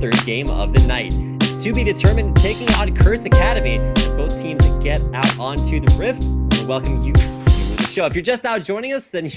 third game of the night. It's to be determined taking on Curse Academy as both teams get out onto the Rift. We welcome you to the show. If you're just now joining us, then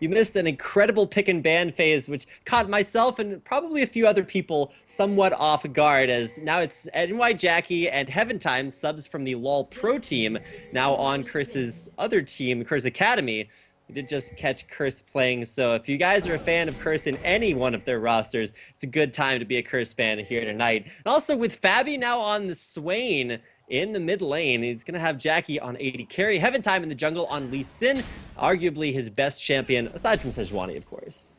you missed an incredible pick and ban phase, which caught myself and probably a few other people somewhat off guard, as now it's NY Jackie and Heaven Time, subs from the LOL Pro team, now on Curse's other team, Curse Academy. We did just catch Curse playing, so if you guys are a fan of Curse in any one of their rosters, it's a good time to be a Curse fan here tonight. And also with Fabi now on the Swain in the mid lane, he's going to have Jackie on AD carry, Heaven Time in the jungle on Lee Sin, arguably his best champion, aside from Sejuani, of course.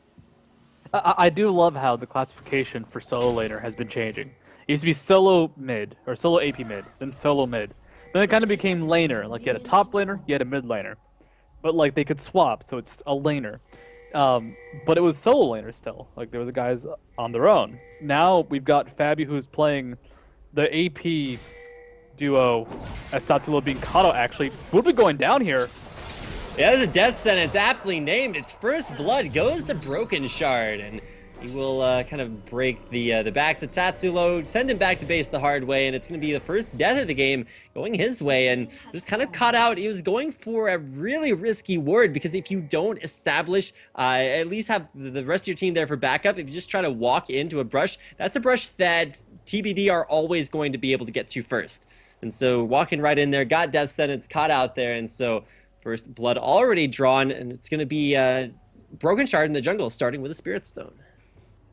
I do love how the classification for solo laner has been changing. It used to be solo mid, or solo AP mid, then solo mid. Then it kind of became laner, like you had a top laner, you had a mid laner. But like they could swap, so it's a laner. But it was solo laner still. Like there were the guys on their own. Now we've got Fabi who's playing the AP duo as Satsulo being Kato actually. Would be going down here. Yeah, there's a death sentence aptly named. Its first blood goes to Broken Shard, and he will kind of break the backs of Satsulo, send him back to base the hard way, and it's going to be the first death of the game going his way, and just kind of caught out. He was going for a really risky ward, because if you don't establish, at least have the rest of your team there for backup, if you just try to walk into a brush, that's a brush that TBD are always going to be able to get to first. And so walking right in there, got death sentence, caught out there, and so first blood already drawn, and it's going to be Broken Shard in the jungle, starting with a Spirit Stone.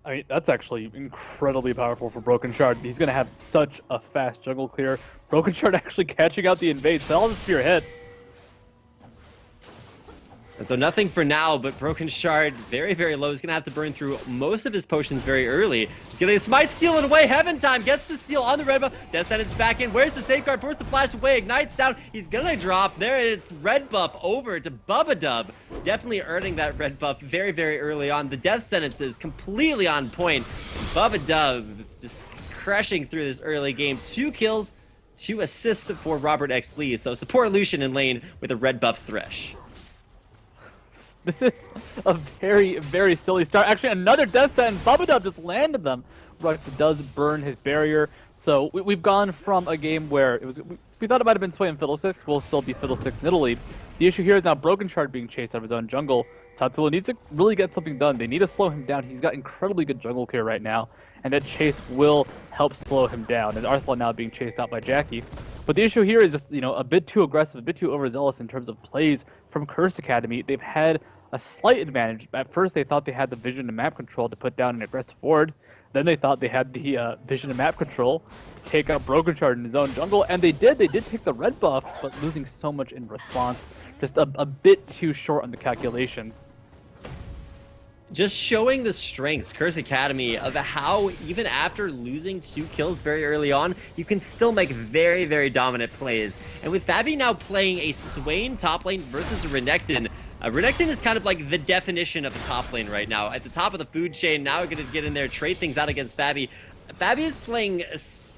I mean, that's actually incredibly powerful for Broken Shard. He's going to have such a fast jungle clear. Broken Shard actually catching out the invade. Sell the spear hit. And so nothing for now, but Broken Shard, very, very low. He's going to have to burn through most of his potions very early. He's going to smite, steal it away. Heaven Time gets the steal on the red buff. Death Sentence back in. Where's the safeguard? Forced to flash away. Ignites down. He's going to drop. There it's red buff over to Bubba. Definitely earning that red buff very, very early on. The Death Sentence is completely on point. Bubba just crushing through this early game. 2 kills, 2 assists for Robert X. Lee. So support Lucian in lane with a red buff Thresh. This is a very, very silly start. Actually, another death sentence. Bubba just landed them. Rux does burn his barrier. So we've gone from a game where we thought it might have been Sway and Fiddlesticks. We'll still be Fiddlesticks in Italy. The issue here is now Broken Shard being chased out of his own jungle. Satsulo needs to really get something done. They need to slow him down. He's got incredibly good jungle care right now, and that chase will help slow him down. And Arthur now being chased out by Jackie. But the issue here is just, a bit too aggressive, a bit too overzealous in terms of plays from Curse Academy. They've had a slight advantage. At first, they thought they had the vision and map control to put down an aggressive ward. Then they thought they had the vision and map control to take out Broken Shard in his own jungle, and they did. They did take the red buff, but losing so much in response. Just a bit too short on the calculations. Just showing the strengths, Curse Academy, of how even after losing 2 kills very early on, you can still make very, very dominant plays. And with Fabi now playing a Swain top lane versus a Renekton, Renekton is kind of like the definition of a top lane right now. At the top of the food chain, now going to get in there, trade things out against Fabi. Fabi is playing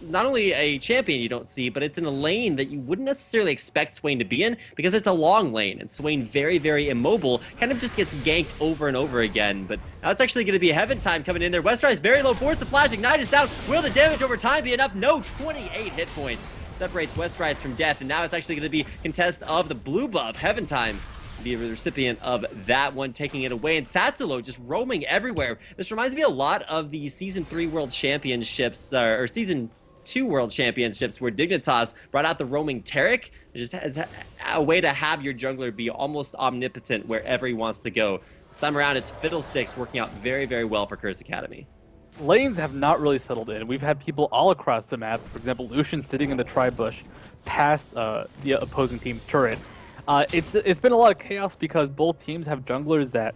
not only a champion you don't see, but it's in a lane that you wouldn't necessarily expect Swain to be in, because it's a long lane, and Swain very, very immobile, kind of just gets ganked over and over again. But now it's actually going to be a Heaven Time coming in there. Westrise very low, force the flash, Ignite is down. Will the damage over time be enough? No, 28 hit points. Separates Westrise from death, and now it's actually going to be contest of the blue buff. Heaven Time be the recipient of that one, taking it away, and Satsulo just roaming everywhere. This reminds me a lot of the Season 3 World Championships, or Season 2 World Championships, where Dignitas brought out the roaming Taric, which just has a way to have your jungler be almost omnipotent wherever he wants to go. This time around, it's Fiddlesticks working out very, very well for Curse Academy. Lanes have not really settled in. We've had people all across the map. For example, Lucian sitting in the tri-bush past the opposing team's turret. It's been a lot of chaos because both teams have junglers that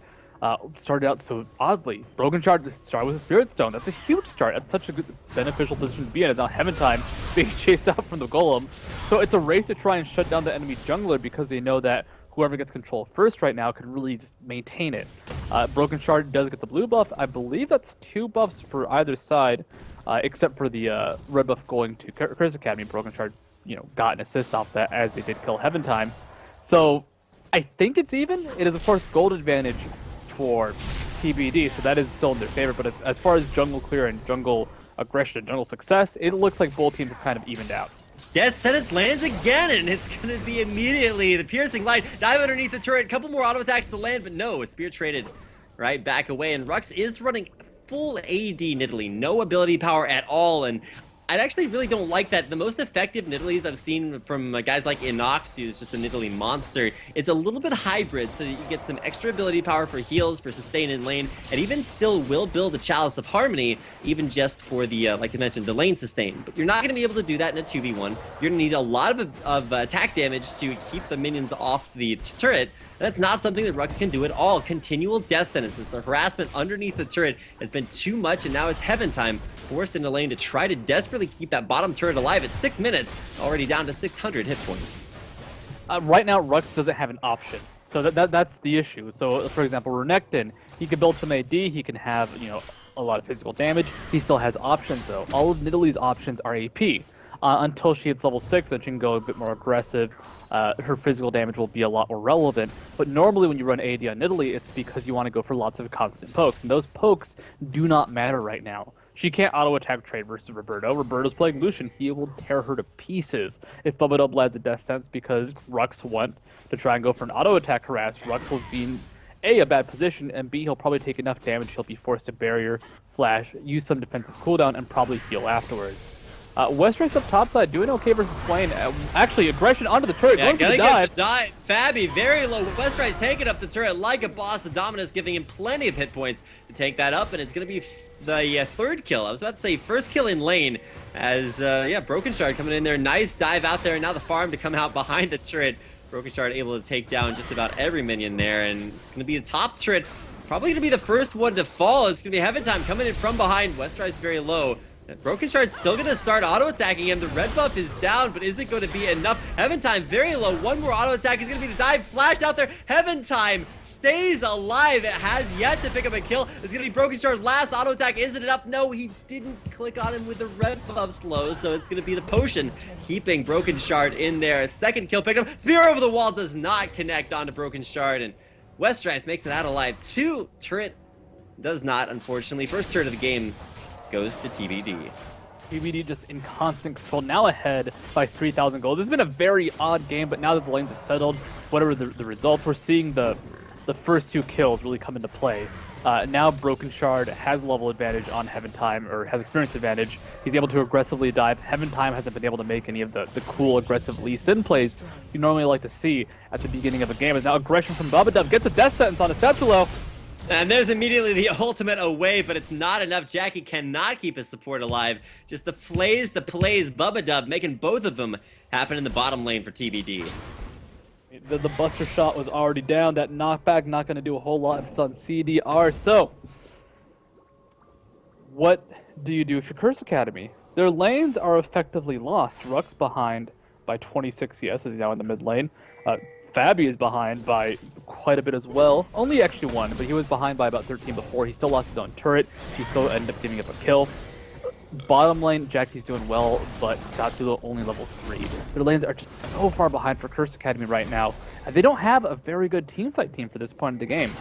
started out so oddly. Broken Shard started with a Spirit Stone. That's a huge start. That's such a good beneficial position to be in. It's now Heaven Time being chased out from the Golem. So it's a race to try and shut down the enemy jungler, because they know that whoever gets control first right now can really just maintain it. Broken Shard does get the blue buff. I believe that's 2 buffs for either side, except for the red buff going to Curse Academy. Broken Shard, got an assist off that, as they did kill Heaven Time. So I think it's even. It is, of course, gold advantage for TBD, so that is still in their favor. But as far as jungle clear and jungle aggression and general success, it looks like both teams have kind of evened out. Death Sentence lands again, and it's going to be immediately the Piercing Light. Dive underneath the turret, couple more auto attacks to land, but no, Spear traded right back away. And Rux is running full AD Nidalee, no ability power at all. And I actually really don't like that. The most effective Nidalees I've seen from guys like Inox, who's just a Nidalee monster, is a little bit hybrid, so that you get some extra ability power for heals, for sustain in lane, and even still will build a Chalice of Harmony, even just for the, like I mentioned, the lane sustain. But you're not going to be able to do that in a 2v1. You're going to need a lot of attack damage to keep the minions off the turret. That's not something that Rux can do at all. Continual death sentences. The harassment underneath the turret has been too much, and now it's Heaven Time forced into lane to try to desperately keep that bottom turret alive at 6 minutes, already down to 600 hit points. Right now, Rux doesn't have an option. So that's the issue. So, for example, Renekton, he can build some AD, he can have, a lot of physical damage. He still has options, though. All of Nidalee's options are AP. Until she hits level 6, then she can go a bit more aggressive. Her physical damage will be a lot more relevant. But normally when you run AD on Nidalee, it's because you want to go for lots of constant pokes. And those pokes do not matter right now. She can't auto-attack trade versus Roberto. Roberto's playing Lucian. He will tear her to pieces if Bubba lands a death sense because Rux went to try and go for an auto-attack harass. Rux will be in A, a bad position, and B, he'll probably take enough damage. He'll be forced to barrier, flash, use some defensive cooldown, and probably heal afterwards. Westrice up topside doing okay versus Swain. Actually, aggression onto the turret. Yeah, going gotta for the get dive. the dive. Fabby, very low. Westrice taking up the turret like a boss. The Dominus giving him plenty of hit points to take that up, and it's gonna be the third kill. I was about to say first kill in lane as, Broken Shard coming in there. Nice dive out there, and now the farm to come out behind the turret. Broken Shard able to take down just about every minion there, and it's gonna be the top turret. Probably gonna be the first one to fall. It's gonna be Heaven Time coming in from behind. Westrice very low. Broken Shard's still going to start auto-attacking him. The red buff is down, but is it going to be enough? Heaven Time very low. One more auto-attack is going to be the dive. Flashed out there. Heaven Time stays alive. It has yet to pick up a kill. It's going to be Broken Shard's last auto-attack. Is it enough? No, he didn't click on him with the red buff slow, so it's going to be the potion keeping Broken Shard in there. Second kill picked up. Spear over the wall does not connect onto Broken Shard, and Westrice makes it out alive. Two turret does not, unfortunately. First turret of the game goes to TBD. TBD just in constant control, now ahead by 3,000 gold. This has been a very odd game, but now that the lanes have settled, whatever the results, we're seeing the first two kills really come into play. Now Broken Shard has level advantage on Heaven Time, or has experience advantage. He's able to aggressively dive. Heaven Time hasn't been able to make any of the cool, aggressive Lee Sin plays you normally like to see at the beginning of a game. As now aggression from Babadub gets a death sentence on a Setsulo. And there's immediately the ultimate away, but it's not enough. Jackie cannot keep his support alive. Just the plays, Bubba making both of them happen in the bottom lane for TBD. The Buster shot was already down. That knockback not going to do a whole lot if it's on CDR. So, what do you do if you're Curse Academy? Their lanes are effectively lost. Rux behind by 26 CS as he's now in the mid lane. Fabby is behind by quite a bit as well. Only actually one, but he was behind by about 13 before. He still lost his own turret. He still ended up giving up a kill. Bottom lane, Jackie's doing well, but Satsulo only level 3. Their lanes are just so far behind for Curse Academy right now. And they don't have a very good teamfight team for this point in the game.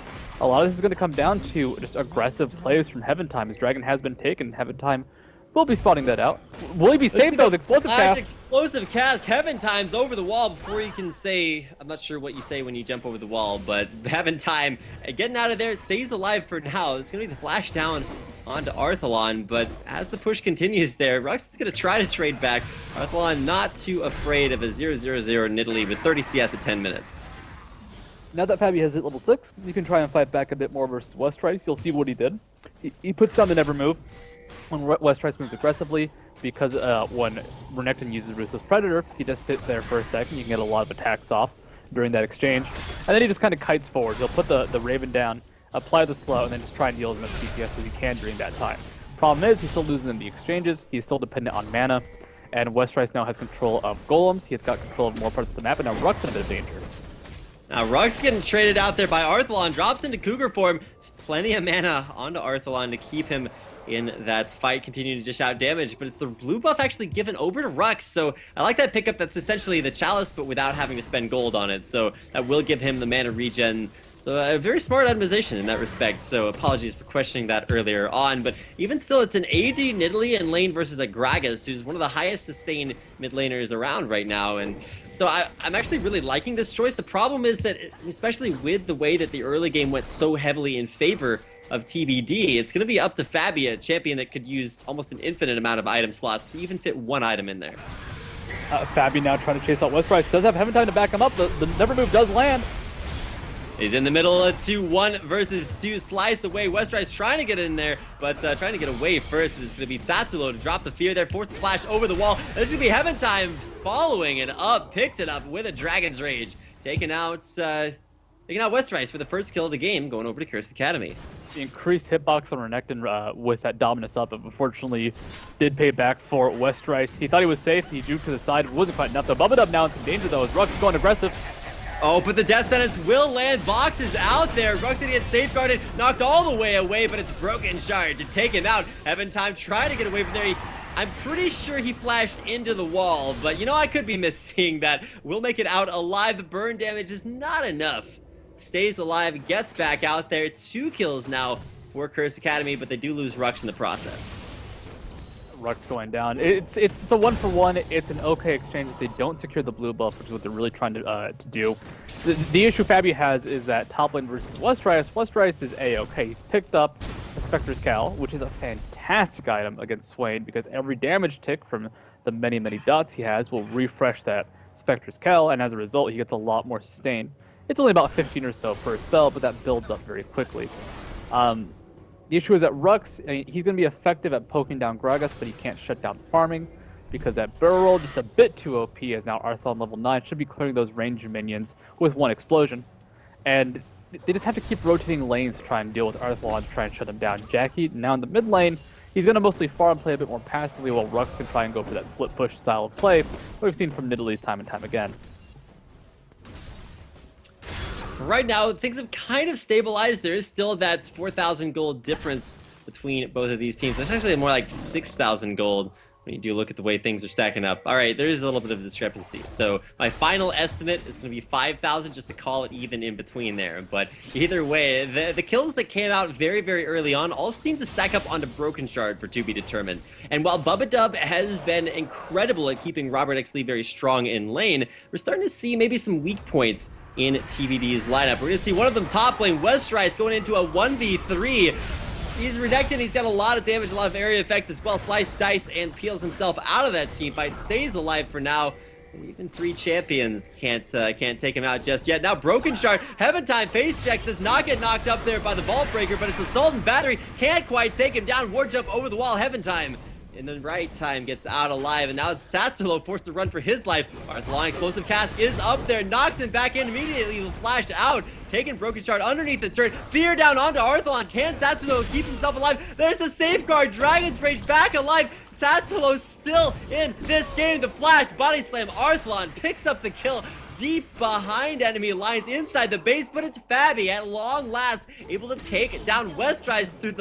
A lot of this is going to come down to just aggressive plays from Heaven Time. His Dragon has been taken. Heaven Time will be spotting that out. Will he be safe though? Explosive cast. Explosive cast. Heaven Time's over the wall before you can say, I'm not sure what you say when you jump over the wall, but Heaven Time getting out of there, stays alive for now. It's going to be the flash down onto Arthalon, but as the push continues there, Rux is going to try to trade back. Arthalon not too afraid of a 0-0-0 Nidalee with 30 CS at 10 minutes. Now that Fabby has hit level 6, you can try and fight back a bit more versus Westrice. You'll see what he did. He puts down the never move when Westrice moves aggressively, because when Renekton uses Ruthless Predator, he just sits there for a second. You can get a lot of attacks off during that exchange. And then he just kind of kites forward. He'll put the Raven down, apply the slow, and then just try and deal as much DPS as he can during that time. Problem is, he's still losing in the exchanges. He's still dependent on mana. And Westrice now has control of golems. He's got control of more parts of the map, and now Rux in a bit of danger. Now Rux getting traded out there by Arthalon, drops into Cougar form. There's plenty of mana onto Arthalon to keep him in that fight, continuing to dish out damage, but it's the blue buff actually given over to Rux, so I like that pickup. That's essentially the Chalice, but without having to spend gold on it, so that will give him the mana regen. So a very smart optimization in that respect, so apologies for questioning that earlier on, but even still, it's an AD Nidalee in lane versus a Gragas, who's one of the highest sustained mid laners around right now, and so I'm actually really liking this choice. The problem is that, especially with the way that the early game went so heavily in favor of TBD, it's going to be up to Fabi, a champion that could use almost an infinite amount of item slots to even fit one item in there. Fabi now trying to chase out Westrise. Does have Heaven Time to back him up. The never move does land. He's in the middle of 2-1 versus 2. Slice away. Westrise trying to get in there, but trying to get away first. It's going to be Tatsulo to drop the fear there, force the flash over the wall. There's going to be Heaven Time following it up, picks it up with a Dragon's Rage. Taking out Westrise for the first kill of the game, going over to Curse Academy. The increased hitbox on Renekton with that dominance up, but unfortunately did pay back for Westrise. He thought he was safe. He juked to the side. It wasn't quite enough, though. Bubba now in some danger, though, as Rux is going aggressive. Oh, but the death sentence will land. Vox is out there. Rux gonna get safeguarded, knocked all the way away, but it's Broken Shard to take him out. Heaven Time trying to get away from there. I'm pretty sure he flashed into the wall, but you know, I could be missing that. We'll make it out alive. The burn damage is not enough. Stays alive, gets back out there. 2 kills now for Curse Academy, but they do lose Rux in the process. Rux going down. It's a 1-for-1. It's an okay exchange if they don't secure the blue buff, which is what they're really trying to do. The issue Fabi has is that top lane versus Westrise. Westrise is A-okay. He's picked up the Spectre's Cal, which is a fantastic item against Swain, because every damage tick from the many dots he has will refresh that Spectre's Cal, and as a result, he gets a lot more sustain. It's only about 15 or so per spell, but that builds up very quickly. The issue is that Rux, he's going to be effective at poking down Gragas, but he can't shut down farming, because that barrel roll just a bit too OP, as now Arthon level 9 should be clearing those ranged minions with 1 explosion. And they just have to keep rotating lanes to try and deal with Arthon to try and shut him down. Jackie, now in the mid lane, he's going to mostly farm play a bit more passively, while Rux can try and go for that split push style of play, we've seen from Nidalee's time and time again. Right now, things have kind of stabilized. There is still that 4,000 gold difference between both of these teams. It's actually more like 6,000 gold when you do look at the way things are stacking up. All right, there is a little bit of discrepancy. So my final estimate is going to be 5,000, just to call it even in between there. But either way, the kills that came out very early on all seem to stack up onto Broken Shard for to be determined. And while Bubba Dub has been incredible at keeping Robert X. Lee very strong in lane, we're starting to see maybe some weak points in TBD's lineup. We're going to see one of them top lane, Westrise, going into a 1v3. He's Renekton, he's got a lot of damage, a lot of area effects as well. Slice, dice, and peels himself out of that team fight. Stays alive for now. Even 3 champions can't take him out just yet. Now Broken Shard, Heaven Time face checks, does not get knocked up there by the Vault Breaker, but it's Assault and Battery, can't quite take him down. Ward jump over the wall, Heaven Time in the right time gets out alive, and now it's Tatsulo forced to run for his life. Arthalon explosive cast is up there, knocks him back in immediately, flashed out, taking Broken Shard underneath the turret, fear down onto Arthalon. Can Tatsulo keep himself alive? There's the safeguard, Dragon's Rage back alive. Tatsulo still in this game. The flash, body slam, Arthalon picks up the kill deep behind enemy lines inside the base, but it's Fabi at long last able to take down Westrise through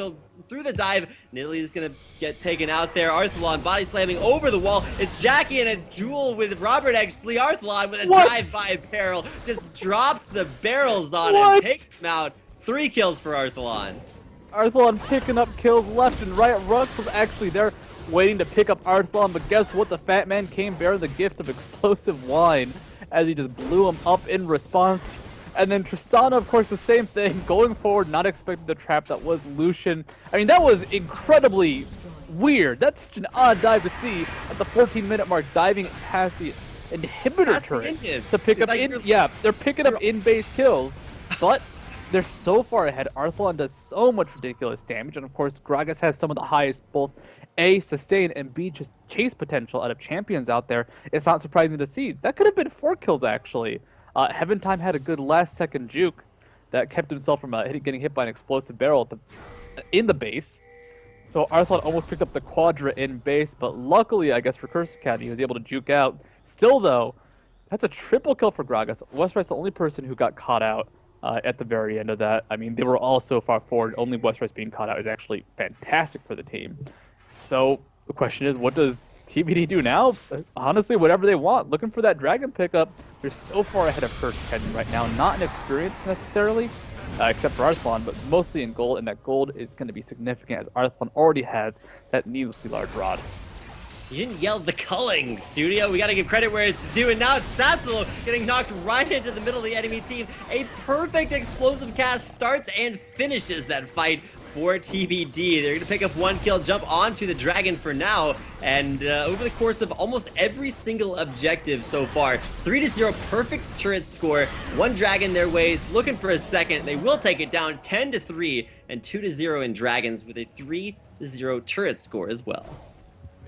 the dive. Nidalee is gonna get taken out there. Arthalon body slamming over the wall. It's Jackie in a duel with Robert X. Lee. Arthalon with a drive-by barrel just drops the barrels on him, takes him out. 3 kills for Arthalon. Arthalon picking up kills left and right. Rux was actually there waiting to pick up Arthalon, but guess what? The fat man came bearing the gift of explosive wine, as he just blew him up in response. And then Tristana, of course, the same thing, going forward, not expecting the trap that was Lucian. I mean, that was incredibly weird. That's such an odd dive to see at the 14-minute mark, diving past the inhibitor turret to pick up they're picking up in-base kills, but they're so far ahead. Arthalon does so much ridiculous damage, and of course, Gragas has some of the highest both A, sustain, and B, just chase potential out of champions out there. It's not surprising to see. That could have been 4 kills, actually. Heaven Time had a good last-second juke that kept himself from getting hit by an explosive barrel in the base. So Arthalon almost picked up the quadra in base, but luckily, I guess, for Curse Academy, he was able to juke out. Still, though, that's a triple kill for Gragas. Westrise the only person who got caught out at the very end of that. I mean, they were all so far forward. Only Westeros being caught out is actually fantastic for the team. So the question is, what does TBD do now? Honestly, whatever they want. Looking for that dragon pickup. They're so far ahead of First Academy right now. Not in experience necessarily, except for Arthlon, but mostly in gold. And that gold is going to be significant as Arthlon already has that needlessly large rod. You didn't yell the culling, Studio. We got to give credit where it's due. And now it's NACL getting knocked right into the middle of the enemy team. A perfect explosive cast starts and finishes that fight for TBD. They're going to pick up 1 kill, jump onto the dragon for now. And over the course of almost every single objective so far, 3-0 perfect turret score. 1 dragon their ways, looking for a second. They will take it down 10-3 and 2-0 in dragons with a 3-0 turret score as well.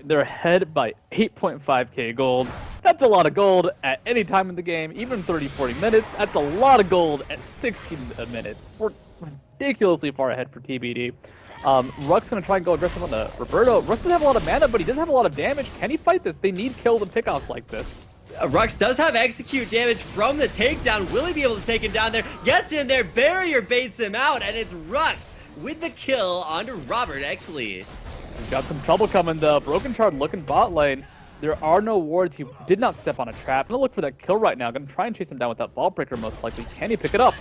They're ahead by 8.5k gold. That's a lot of gold at any time in the game, even 30-40 minutes. That's a lot of gold at 16 minutes. We're ridiculously far ahead for TBD. Ruck's going to try and go aggressive on the Roberto. Ruck doesn't have a lot of mana, but he doesn't have a lot of damage. Can he fight this? They need kills and pickoffs like this. Rux does have execute damage from the takedown. Will he be able to take him down there? Gets in there, barrier baits him out, and it's Rux with the kill onto Robert Exley. He's got some trouble coming though. Broken Shard looking bot lane. There are no wards. He did not step on a trap. I'm gonna look for that kill right now. Gonna try and chase him down with that ball breaker most likely. Can he pick it up?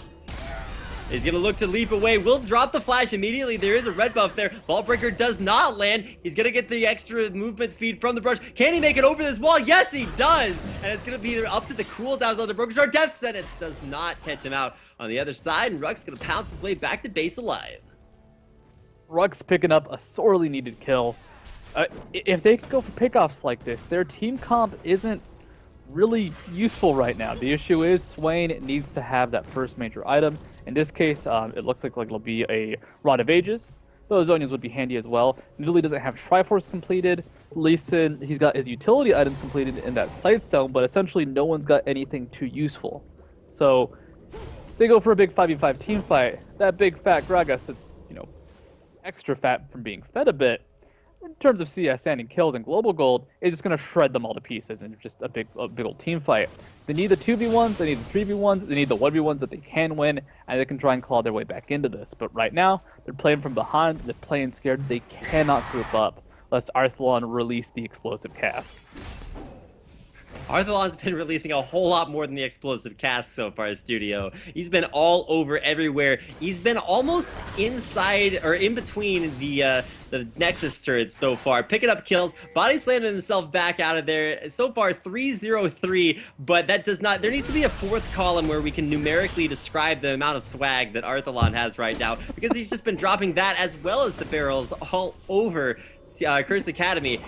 He's gonna look to leap away. Will drop the flash immediately. There is a red buff there. Ball breaker does not land. He's gonna get the extra movement speed from the brush. Can he make it over this wall? Yes, he does. And it's gonna be up to the cooldowns on the Broken Shard. Death sentence does not catch him out on the other side. And Ruck's gonna pounce his way back to base alive. Ruck's picking up a sorely needed kill. If they could go for pickoffs like this, their team comp isn't really useful right now. The issue is Swain needs to have that first major item. In this case, it looks like it'll be a Rod of Ages. Those Zonias would be handy as well. Nidalee doesn't have Triforce completed. Lee Sin, he's got his utility items completed in that Sightstone, but essentially no one's got anything too useful. So they go for a big 5v5 team fight. That big fat Gragas, it's extra fat from being fed a bit, in terms of CSN and kills and global gold, is just going to shred them all to pieces and just a big old team fight. They need the 2v1s, they need the 3v1s, they need the 1v1s that they can win, and they can try and claw their way back into this. But right now, they're playing from behind, they're playing scared, they cannot group up, lest Arthlon release the explosive cask. Arthlon's been releasing a whole lot more than the explosive cast so far, Studio. He's been all over everywhere. He's been almost inside or in between the Nexus turrets so far, picking up kills. Body's landed himself back out of there. So far, 3-0-3, but that does not... There needs to be a 4th column where we can numerically describe the amount of swag that Arthlon has right now, because he's just been dropping that as well as the barrels all over Curse Academy.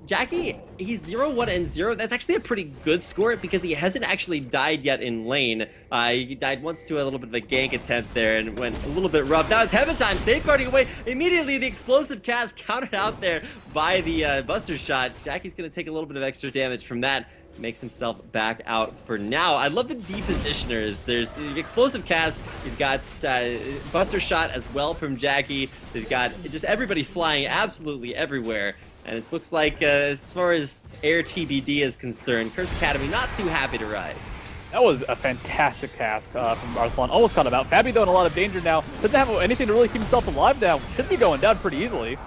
Jackie, he's 0-1-0. That's actually a pretty good score because he hasn't actually died yet in lane. He died once to a little bit of a gank attempt there and went a little bit rough. That was Heaven Time, safeguarding away. Immediately, the explosive cast counted out there by the Buster Shot. Jackie's going to take a little bit of extra damage from that. Makes himself back out for now. I love the depositioners. There's the explosive cast. You've got Buster Shot as well from Jackie. They've got just everybody flying absolutely everywhere. And it looks like as far as Air TBD is concerned, Curse Academy not too happy to ride. That was a fantastic cast from Arthlon. Almost caught him out. Fabi though in a lot of danger now. Doesn't have anything to really keep himself alive now. Should be going down pretty easily.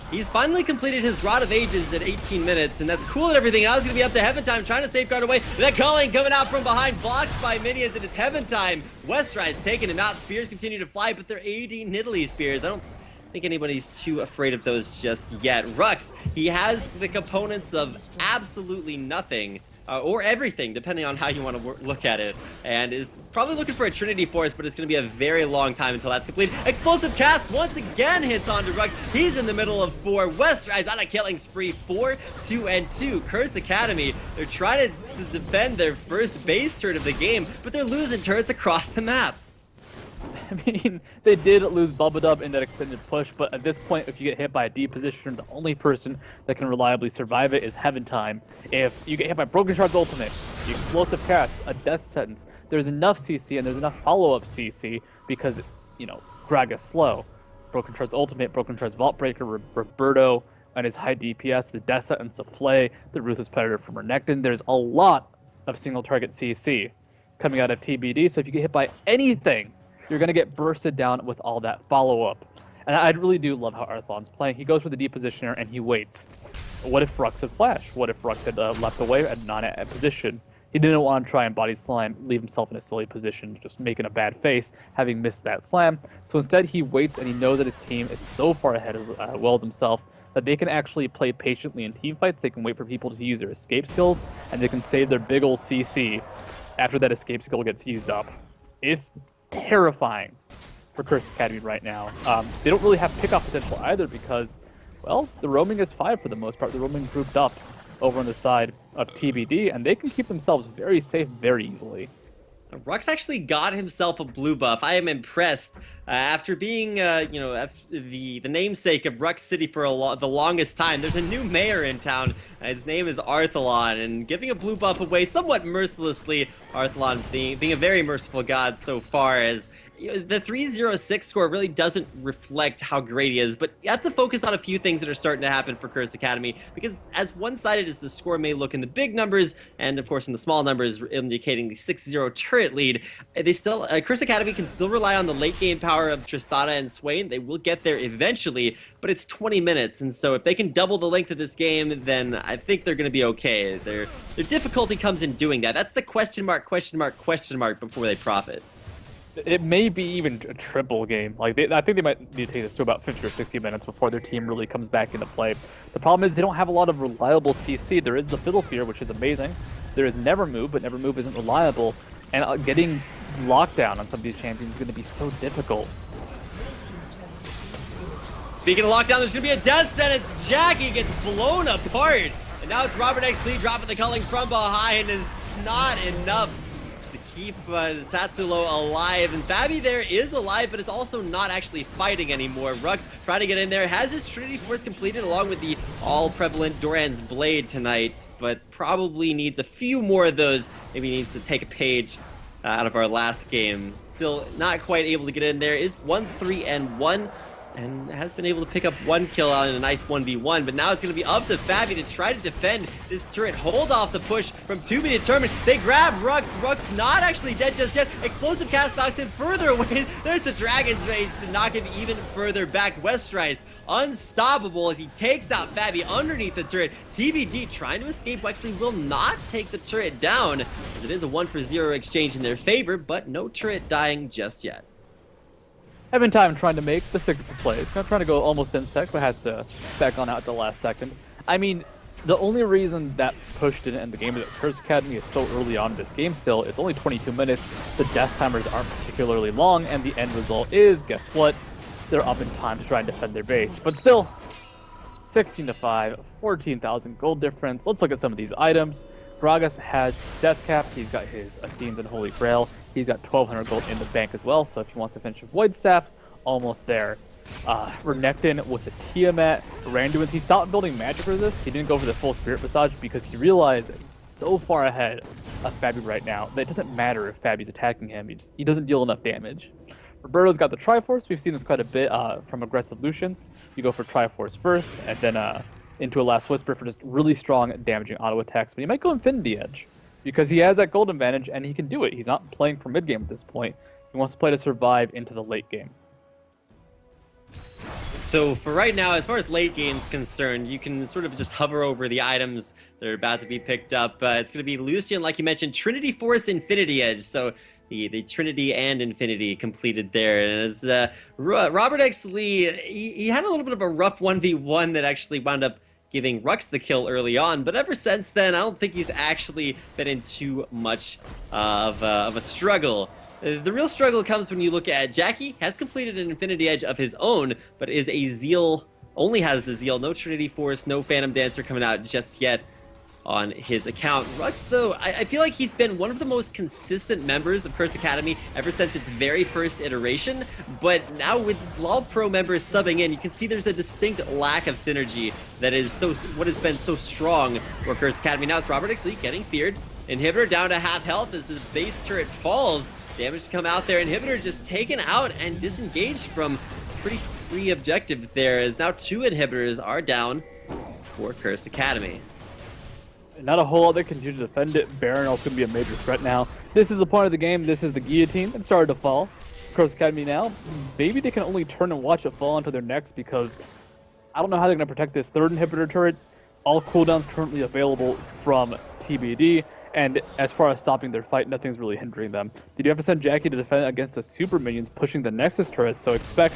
He's finally completed his Rod of Ages at 18 minutes, and that's cool and everything. Now it's going to be up to Heaven Time, trying to safeguard away. That calling coming out from behind, blocks by minions, and it's Heaven Time. Westrise taking him out. Spears continue to fly, but they're AD Nidalee spears. I don't think anybody's too afraid of those just yet. Rux, he has the components of absolutely nothing. Or everything, depending on how you want to look at it, and is probably looking for a Trinity Force, but it's going to be a very long time until that's complete. Explosive cast once again hits onto Rux. He's in the middle of 4. Westrise on a killing spree, 4-2-2. Curse Academy, they're trying to defend their first base turret of the game, but they're losing turrets across the map. I mean, they did lose Bubba in that extended push, but at this point, if you get hit by a D position, the only person that can reliably survive it is Heaven Time. If you get hit by Broken Shard's ultimate, the explosive cast, a death sentence, there's enough CC and there's enough follow-up CC because, Gragas slow. Broken Shard's ultimate, Broken Shard's Vault Breaker, Roberto, and his high DPS, the death sentence of Flay, the Ruthless Predator from Renekton. There's a lot of single target CC. coming out of TBD. So if you get hit by anything, you're going to get bursted down with all that follow-up. And I really do love how Arthlon's playing. He goes for the deep positioner and he waits. What if Rux had flash? What if Rux had left away and not at position? He didn't want to try and body slam, leave himself in a silly position, just making a bad face, having missed that slam. So instead, he waits and he knows that his team is so far ahead as well as himself that they can actually play patiently in team fights. They can wait for people to use their escape skills, and they can save their big ol' CC after that escape skill gets used up. It's terrifying for Curse Academy right now. They don't really have pickoff potential either because, well, the roaming is 5 for the most part. The roaming grouped up over on the side of TBD, and they can keep themselves very safe very easily. Rux actually got himself a blue buff. I am impressed. After being, the namesake of Rux City for the longest time, there's a new mayor in town. His name is Arthlon, and giving a blue buff away somewhat mercilessly. Arthlon being a very merciful god so far, as the 306 score really doesn't reflect how great he is, but you have to focus on a few things that are starting to happen for Curse Academy, because as one-sided as the score may look in the big numbers, and of course in the small numbers indicating the 6-0 turret lead, they still Curse Academy can still rely on the late game power of Tristana and Swain. They will get there eventually, but it's 20 minutes, and so if they can double the length of this game, then I think they're going to be okay. Their difficulty comes in doing that. That's the question mark before they profit. It may be even a triple game. I think they might need to take this to about 50 or 60 minutes before their team really comes back into play. The problem is they don't have a lot of reliable CC. There is the Fiddle Fear, which is amazing. There is Never Move, but Never Move isn't reliable. And getting lockdown on some of these champions is going to be so difficult. Speaking of lockdown, there's going to be a death sentence. Jackie gets blown apart. And now it's Robert X Lee dropping the culling from behind, and it's not enough to keep Tatsulo alive. And Fabi there is alive, but it's also not actually fighting anymore. Rux trying to get in there, has his Trinity Force completed along with the all-prevalent Doran's Blade tonight, but probably needs a few more of those. Maybe he needs to take a page out of our last game. Still not quite able to get in there. Is 1-3-1. And has been able to pick up one kill on a nice 1v1, but now it's going to be up to Fabi to try to defend this turret, hold off the push from To Be Determined. They grab Rux. Rux not actually dead just yet. Explosive cast knocks him further away. There's the Dragon's Rage to knock him even further back. Westrice unstoppable as he takes out Fabi underneath the turret. TBD trying to escape actually will not take the turret down, as it is a 1-for-0 exchange in their favor, but no turret dying just yet. Evan Time trying to make the 6th plays. Not trying to go almost insect, but has to back on out at the last second. I mean, the only reason that push didn't end the game is that Curse Academy is so early on in this game still. It's only 22 minutes. The death timers aren't particularly long, and the end result is, guess what? They're up in time to try and defend their base. But still, 16-5, 14,000 gold difference. Let's look at some of these items. Gragas has Death Cap. He's got his Athenes and Holy Grail. He's got 1,200 gold in the bank as well, so if he wants to finish a Void Staff, almost there. Renekton with the Tiamat. Randuin, he stopped building magic resist. He didn't go for the full Spirit Visage because he realized that he's so far ahead of Fabi right now that it doesn't matter if Fabi's attacking him. He doesn't deal enough damage. Roberto's got the Triforce. We've seen this quite a bit from aggressive Lucians. You go for Triforce first, and then into a Last Whisper for just really strong damaging auto attacks. But he might go Infinity Edge because he has that gold advantage and he can do it. He's not playing for mid game at this point. He wants to play to survive into the late game. So for right now, as far as late game's concerned, you can sort of just hover over the items that are about to be picked up. It's going to be Lucian, like you mentioned, Trinity Force, Infinity Edge. So the Trinity and Infinity completed there. And as Robert X Lee, he had a little bit of a rough 1v1 that actually wound up giving Rux the kill early on, but ever since then, I don't think he's actually been in too much of a struggle. The real struggle comes when you look at Jackie. Has completed an Infinity Edge of his own, but is a Zeal, only has the Zeal, no Trinity Force, no Phantom Dancer coming out just yet on his account. Rux, though, I feel like he's been one of the most consistent members of Curse Academy ever since its very first iteration, but now with LoL Pro members subbing in, you can see there's a distinct lack of synergy that is what has been so strong for Curse Academy. Now it's Robert X Lee getting feared. Inhibitor down to half health as the base turret falls. Damage to come out there. Inhibitor just taken out and disengaged from pretty free objective there, as now 2 inhibitors are down for Curse Academy. Not a whole lot they can do to defend it. Baron also going to be a major threat now. This is the point of the game. This is the guillotine. It started to fall. Cross Academy now, maybe they can only turn and watch it fall onto their necks because I don't know how they're going to protect this third inhibitor turret. All cooldowns currently available from TBD, and as far as stopping their fight, nothing's really hindering them. They do have to send Jackie to defend against the super minions pushing the Nexus turret, so expect,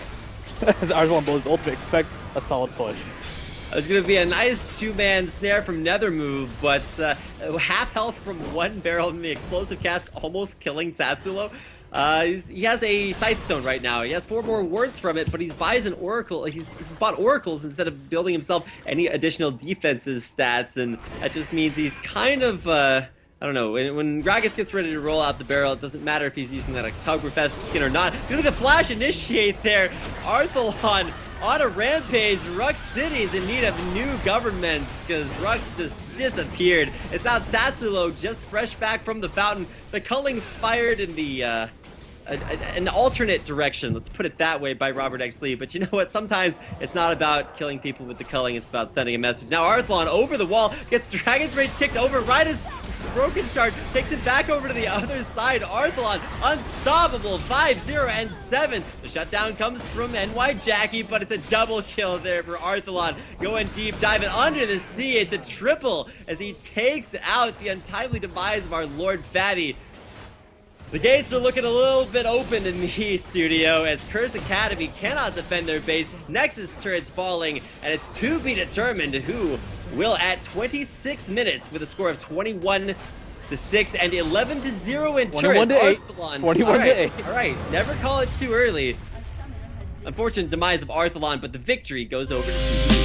as Arzalon blows ultimate, expect a solid push. There's going to be a nice two-man snare from Nether move, but half health from one barrel in the explosive cask, almost killing Satsulo. He has a Sightstone right now. He has 4 more wards from it, but he buys an Oracle. He's bought Oracles instead of building himself any additional defensive stats, and that just means he's kind of, I don't know, when Gragas gets ready to roll out the barrel, it doesn't matter if he's using that Oktoberfest skin or not. Look at the flash initiate there. Arthalon on a rampage. Rux City is in need of new government because Rux just disappeared. It's now Satsulo just fresh back from the fountain. The culling fired in the an alternate direction, let's put it that way, by Robert X. Lee. But you know what? Sometimes it's not about killing people with the culling, it's about sending a message. Now Arthalon over the wall, gets Dragon's Rage kicked over right as Broken Shard takes it back over to the other side. Arthalon unstoppable, 5-0 and 7. The shutdown comes from NY Jackie, but it's a double kill there for Arthalon. Going deep, diving under the sea. It's a triple as he takes out the untimely demise of our Lord Fabi. The gates are looking a little bit open in the studio as Curse Academy cannot defend their base. Nexus turrets falling, and it's to be determined who will at 26 minutes with a score of 21-6 and 11-0 in turrets. 21-8. Arthalon. 21-8. All right, never call it too early. Unfortunate demise of Arthalon, but the victory goes over to TBD.